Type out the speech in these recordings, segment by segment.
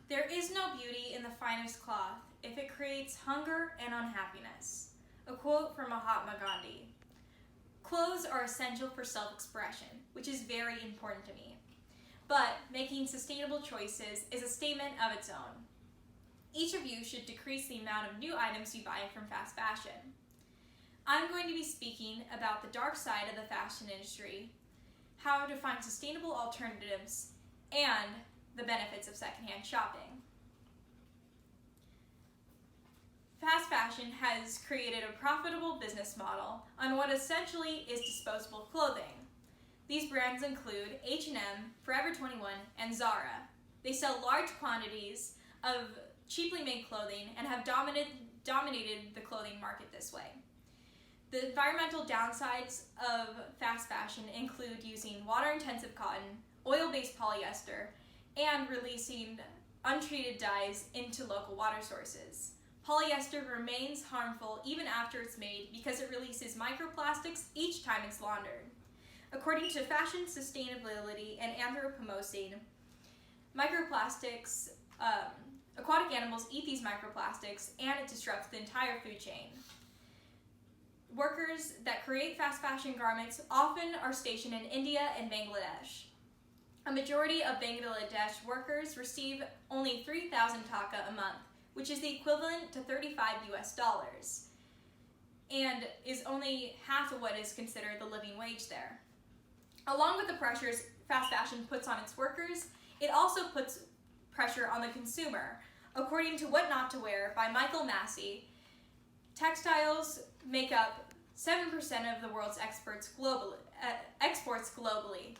There is no beauty in the finest cloth if it creates hunger and unhappiness. A quote from Mahatma Gandhi. Clothes are essential for self-expression, which is very important to me. But making sustainable choices is a statement of its own. Each of you should decrease the amount of new items you buy from fast fashion. I'm going to be speaking about the dark side of the fashion industry, how to find sustainable alternatives, and the benefits of secondhand shopping. Fast fashion has created a profitable business model on what essentially is disposable clothing. These brands include H&M, Forever 21, and Zara. They sell large quantities of cheaply made clothing and have dominated the clothing market this way. The environmental downsides of fast fashion include using water-intensive cotton, oil-based polyester, and releasing untreated dyes into local water sources. Polyester remains harmful even after it's made because it releases microplastics each time it's laundered. According to Fashion Sustainability and Anthropomorphizing, microplastics, aquatic animals eat these microplastics and it disrupts the entire food chain. Workers that create fast fashion garments often are stationed in India and Bangladesh. A majority of Bangladesh workers receive only 3,000 taka a month, which is the equivalent to $35 and is only half of what is considered the living wage there. Along with the pressures fast fashion puts on its workers, it also puts pressure on the consumer. According to What Not to Wear by Michael Massey, textiles make up 7% of the world's exports globally.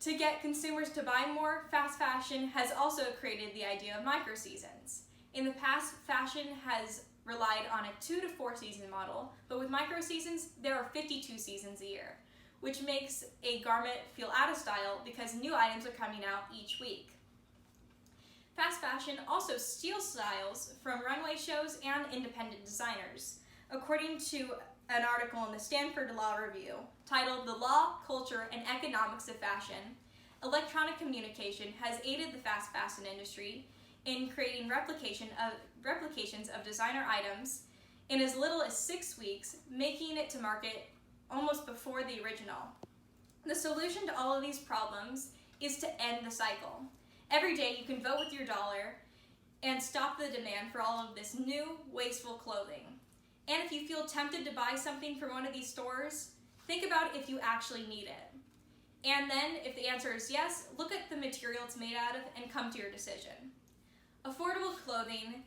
To get consumers to buy more, fast fashion has also created the idea of micro-seasons. In the past, fashion has relied on a 2 to 4 season model, but with micro-seasons, there are 52 seasons a year, which makes a garment feel out of style because new items are coming out each week. Fast fashion also steals styles from runway shows and independent designers. According to an article in the Stanford Law Review titled "The Law, Culture, and Economics of Fashion," electronic communication has aided the fast fashion industry in creating replications of designer items in as little as 6 weeks, making it to market almost before the original. The solution to all of these problems is to end the cycle. Every day you can vote with your dollar and stop the demand for all of this new, wasteful clothing. And if you feel tempted to buy something from one of these stores, think about if you actually need it. And then, if the answer is yes, look at the material it's made out of and come to your decision. Affordable clothing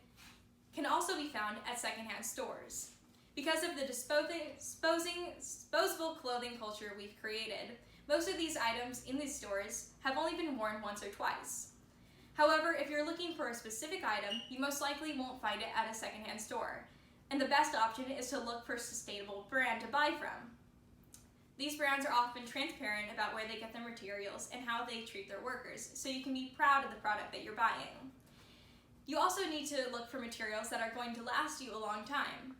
can also be found at secondhand stores. Because of the disposable clothing culture we've created, most of these items in these stores have only been worn once or twice. However, if you're looking for a specific item, you most likely won't find it at a secondhand store. And the best option is to look for a sustainable brand to buy from. These brands are often transparent about where they get their materials and how they treat their workers, so you can be proud of the product that you're buying. You also need to look for materials that are going to last you a long time.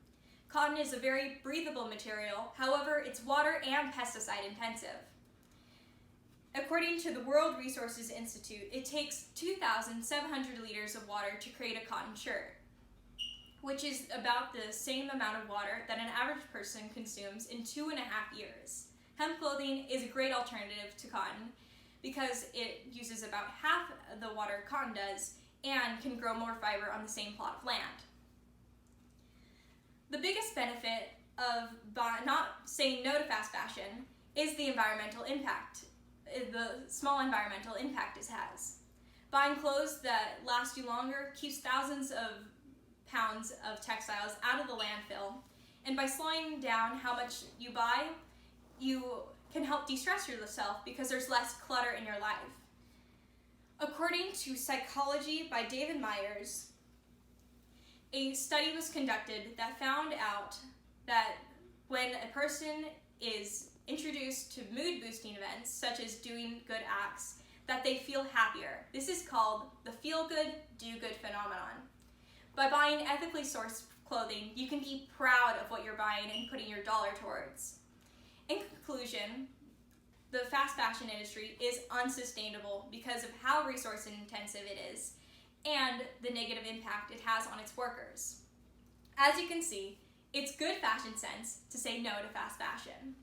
Cotton is a very breathable material, however, it's water and pesticide intensive. According to the World Resources Institute, it takes 2,700 liters of water to create a cotton shirt, which is about the same amount of water that an average person consumes in 2.5 years. Hemp clothing is a great alternative to cotton because it uses about half the water cotton does and can grow more fiber on the same plot of land. The biggest benefit of not saying no to fast fashion is the environmental impact, the small environmental impact it has. Buying clothes that last you longer keeps thousands of pounds of textiles out of the landfill, and by slowing down how much you buy, you can help de-stress yourself because there's less clutter in your life. According to Psychology by David Myers, a study was conducted that found out that when a person is introduced to mood-boosting events, such as doing good acts, that they feel happier. This is called the feel-good, do-good phenomenon. By buying ethically sourced clothing, you can be proud of what you're buying and putting your dollar towards. In conclusion, the fast fashion industry is unsustainable because of how resource intensive it is and the negative impact it has on its workers. As you can see, it's good fashion sense to say no to fast fashion.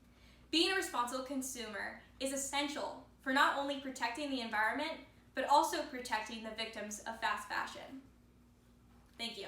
Being a responsible consumer is essential for not only protecting the environment, but also protecting the victims of fast fashion. Thank you.